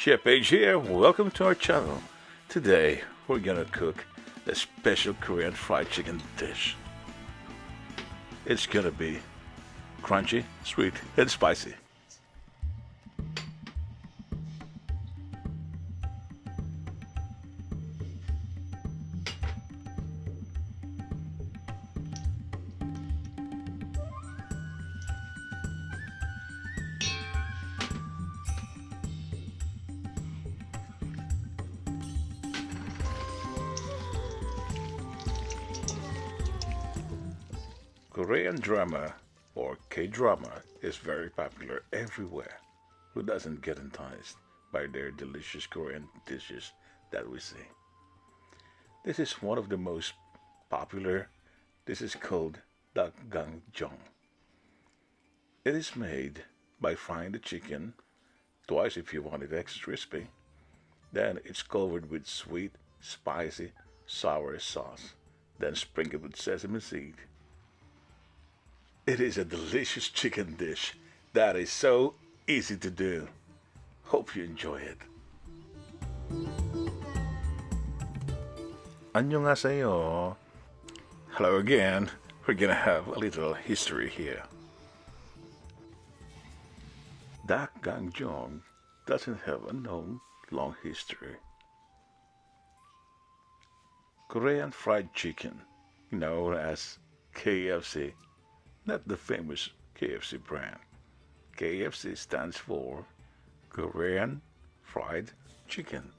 Chef Page here. Welcome to our channel. Today we're gonna cook a special Korean fried chicken dish. It's gonna be crunchy, sweet, and spicy. Korean drama or K-drama is very popular everywhere. Who doesn't get enticed by their delicious Korean dishes that we see? This is one of the most popular. This is called Dakgangjeong. It is made by frying the chicken twice if you want it extra crispy. Then it's covered with sweet, spicy, sour sauce. Then sprinkled with sesame seed. It is a delicious chicken dish that is so easy to do. Hope you enjoy it. 안녕하세요. Hello again. We're gonna have a little history here. Dakgangjeong doesn't have a known long history. Korean fried chicken, known as KFC, not the famous KFC brand. KFC stands for Korean Fried Chicken.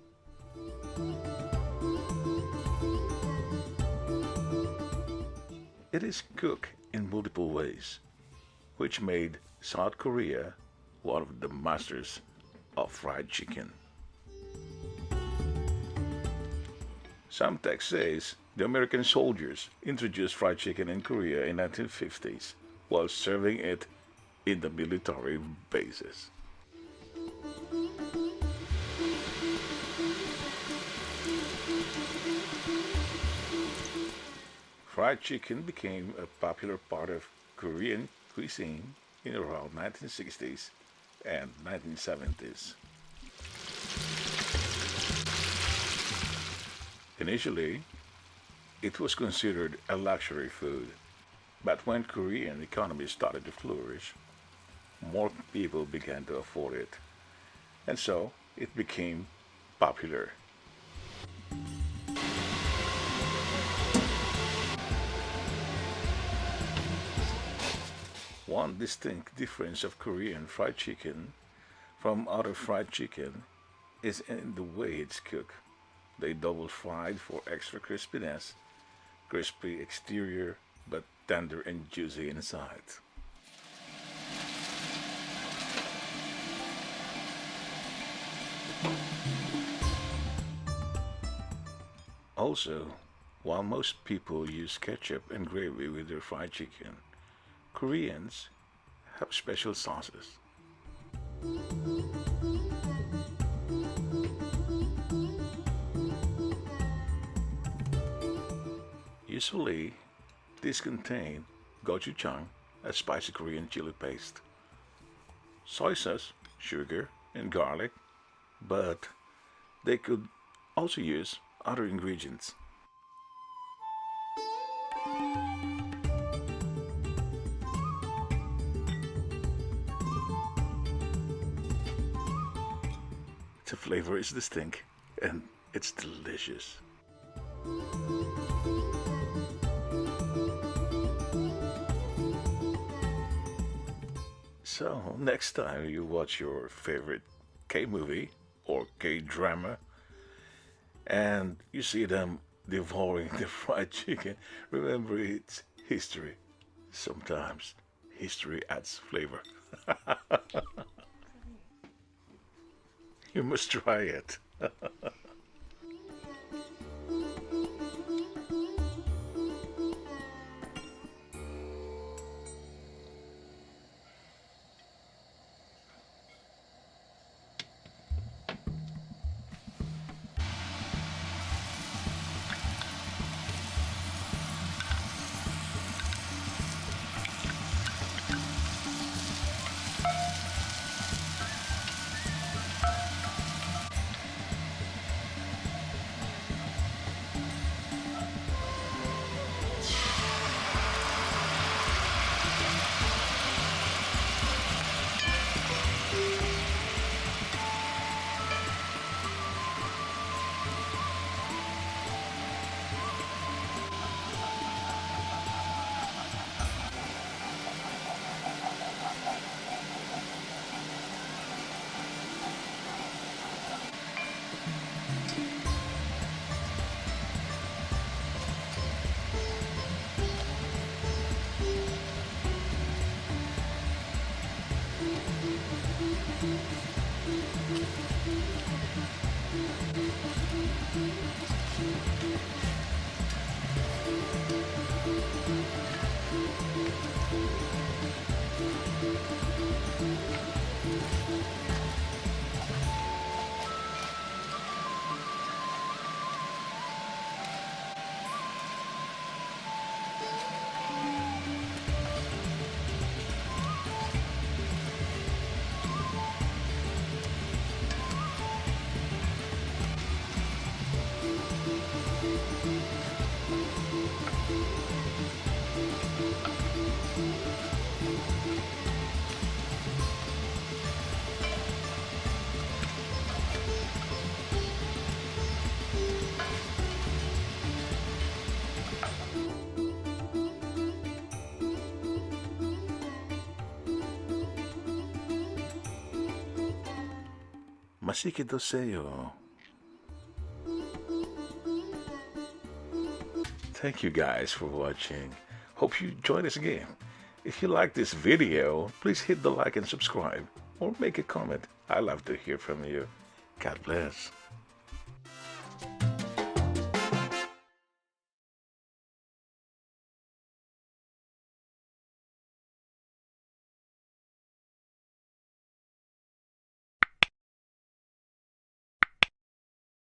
It is cooked in multiple ways, which made South Korea one of the masters of fried chicken. Some text says the American soldiers introduced fried chicken in Korea in 1950s while serving it in the military bases. Fried chicken became a popular part of Korean cuisine in around 1960s and 1970s. Initially, it was considered a luxury food, but when Korean economy started to flourish, more people began to afford it, and so it became popular. One distinct difference of Korean fried chicken from other fried chicken is in the way it's cooked. They double fried for extra crispiness, crispy exterior but tender and juicy inside. Also, while most people use ketchup and gravy with their fried chicken, Koreans have special sauces. Usually, these contain gochujang, a spicy Korean chili paste, soy sauce, sugar, and garlic, but they could also use other ingredients. The flavor is distinct and it's delicious. So, next time you watch your favorite K movie or K drama and you see them devouring the fried chicken, remember its history. Sometimes history adds flavor. You must try it. Masiki doseyo. Thank you guys for watching. Hope you join us again. If you like this video, please hit the like and subscribe or make a comment. I love to hear from you. God bless.